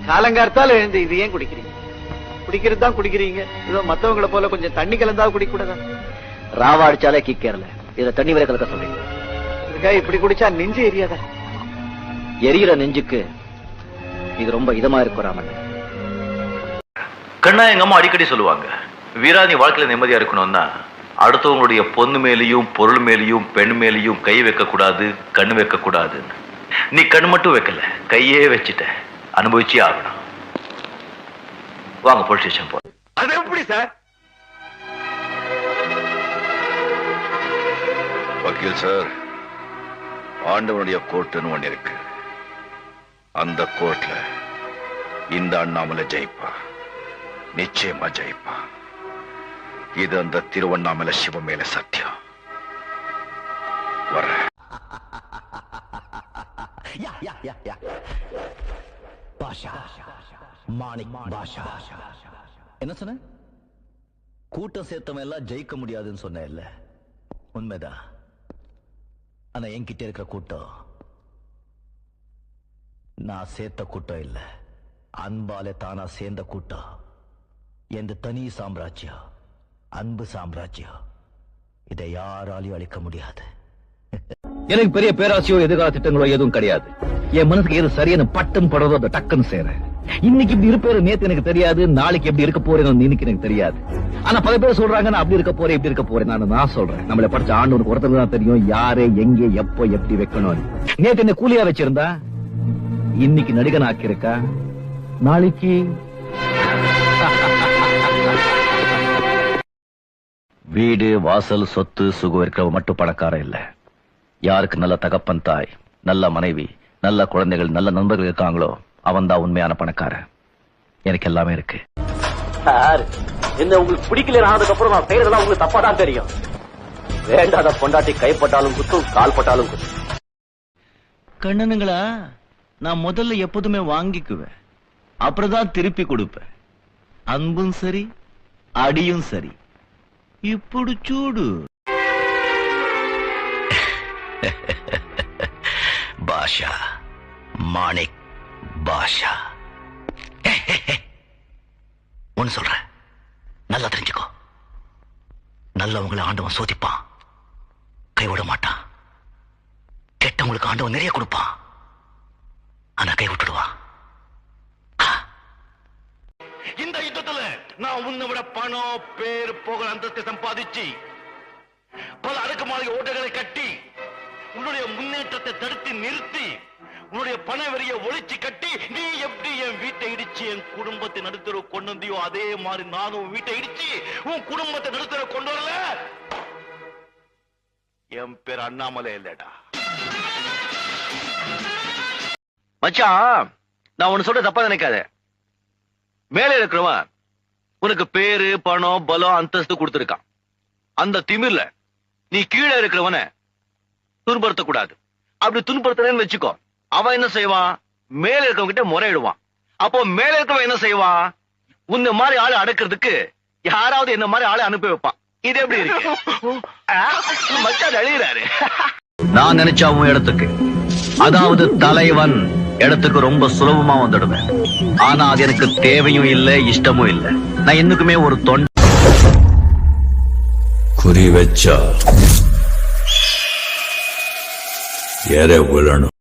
காலங்கார்த்தால எழுந்து இது ஏன் குடிக்கிறீங்க? குடிக்கிறது தான் குடிக்கிறீங்க. இதோ மத்தவங்களை போல கொஞ்சம் தண்ணி கலந்தா குடிக்க கூடாதா? ராவா அடிச்சாலே கிக்கேறல, இதுல தண்ணி வரை கலக்க சொல்றீங்க. இதுக்காக இப்படி குடிச்சா நெஞ்சு எரியாதா? எரியிற நெஞ்சுக்கு இது ரொம்ப இதமா இருக்கும் ராமன். கண்ணா, எங்க அம்மா அடிக்கடி சொல்லுவாங்க, வீரா நீ வாழ்க்கையில நிம்மதியா இருக்கணும்னா அடுத்தவங்களுடைய பொண்ணு மேலேயும் பொருள் மேலேயும் பெண் மேலேயும் கை வைக்க கூடாது, கண்ணு வைக்க கூடாதுன்னு. நீ கண் மட்டும் வைக்கல, கையே வச்சுட்ட. அனுபவிச்சே ஆகணும். வாங்க போலீஸ் ஸ்டேஷன் போ. அது எப்படி சார்? வக்கீல் சார், ஆண்டவனுடைய கோர்ட்டுன்னு ஒண்ணு இருக்கு. அந்த கோர்ட்ல இந்த அண்ணாமலை ஜெயிப்பா, நிச்சயமா ஜெயிப்பா. இது அந்த திருவண்ணாமலை சிவ மேல சத்தியம். வர என்ன சொன்ன? கூட்டம் சேர்த்தவன் எல்லாம் ஜெயிக்க முடியாதுன்னு சொன்ன இல்ல? உண்மைதான். ஆனா என்கிட்ட இருக்கிற கூட்டம் நான் சேர்த்த கூட்டம் இல்ல, அன்பாலே தானா சேர்ந்த கூட்டம். எந்த தனி சாம்ராஜ்யம், அன்பு சாம்ராஜ்யம். இதை யாராலையும் அழிக்க முடியாது. எனக்கு பெரிய பேராசையோ எதிர்கால திட்டங்களோ எதுவும் கிடையாது. என் மனசுக்கு எது சரியான பட்டம் படுறதோ அதை டக்குன்னு செய்றேன். இன்னைக்கு இப்படி இருப்பேரு நேத்து எனக்கு தெரியாது, நாளைக்கு எப்படி இருக்க போறேன் இன்னைக்கு எனக்கு தெரியாது. ஆனா பல பேர் சொல்றாங்க நான் அப்படி இருக்க போறேன் இப்படி இருக்க போறேன். நான் சொல்றேன், நம்மளை படிச்ச ஆண்டவனுக்கு ஒருத்தருக்கு தான் தெரியும் யாரே எங்கே எப்போ எப்படி வைக்கணும். நேத்து என்ன கூலியா வச்சிருந்தா இன்னைக்கு நடிகன் ஆக்கியிருக்கா, நாளைக்கு வீடு வாசல் சொத்து சுகம் இருக்கிறவ மட்டும் பணக்காரன் இல்ல. யாருக்கு நல்ல தகப்பன் தாய், நல்ல மனைவி, நல்ல குழந்தைகள், நல்ல நண்பர்கள் இருக்காங்களோ அவன் தான் உண்மையான பணக்காரன். எனக்கு எல்லாமே இருக்கு. சார், என்ன உங்களுக்கு பிடிக்கல ஆனதுக்கு அப்புறம் நான் செய்யறதெல்லாம் உங்களுக்கு தப்பா தான் தெரியும். வேண்டாத பொண்டாட்டி கைப்பட்டாலும் குத்தும், கால் பட்டாலும் குத்தும். கண்ணனுங்களா, நான் முதல்ல எப்போதுமே வாங்கிக்குவேன், அப்புறம் தான் திருப்பி கொடுப்பேன். அன்பும் சரி, அடியும் சரி. இப்படி சூடு. பாஷா, மாணிக் பாஷா. ஒன்னு சொல்றேன், நல்லா தெரிஞ்சுக்கோ. நல்லவங்களை ஆண்டவன் சோதிப்பான், கைவிட மாட்டான். கெட்டவங்களுக்கு ஆண்டவன் நிறைய கொடுப்பான், ஆனா கை விட்டுடுவான். இந்த யுத்தத்துல நான் உன்னை விட பணம், பேர், புகழ், அந்தஸ்தை சம்பாதிச்சு பல அடுக்குமாடி ஓட்டைகளை கட்டி உன்னுடைய முன்னேற்றத்தை தடுத்து நிறுத்தி உன்னுடைய பண வரிய ஒழிச்சு கட்டி நீ எப்படி என் வீட்டை இடிச்சு என் குடும்பத்தை நடுத்தர கொண்டு வந்தியோ அதே மாதிரி நானும் உன் வீட்டை இடிச்சு உன் குடும்பத்தை நடுத்தர கொண்டு வரல. என் பேர் அண்ணாமலை இல்லடா மச்சான். நான் உன்னை சொல்ற தப்பா நினைக்காத. மேலே இருக்கிறவன் உனக்கு பேரு, பணம், பலம், அந்தஸ்து கொடுத்திருக்கான். அந்த திமிர்ல நீ கீழே இருக்கிறவன துன்புறுத்த கூடாது. அப்படி துன்புறுத்தலன்னு வச்சுக்கோ, அவன் என்ன செய்வான்? மேல இருக்கவங்க கிட்ட முறையிடுவான். அப்போ மேல இருக்கவன் என்ன செய்வான்? உன்ன மாதிரி ஆளு அடக்கிறதுக்கு யாராவது என்ன மாதிரி ஆளு அனுப்பி வைப்பான். இது எப்படி இருக்கு? மச்சான் அழிகிறாரு. நான் நினைச்சா உன் இடத்துக்கு, அதாவது தலைவன் இடத்துக்கு ரொம்ப சுலபமா வந்துடுவேன். ஆனா அது எனக்கு தேவையும் இல்லை, இஷ்டமும் இல்லை. நான் என்னைக்குமே ஒரு குறி வச்சா எற விழணும்.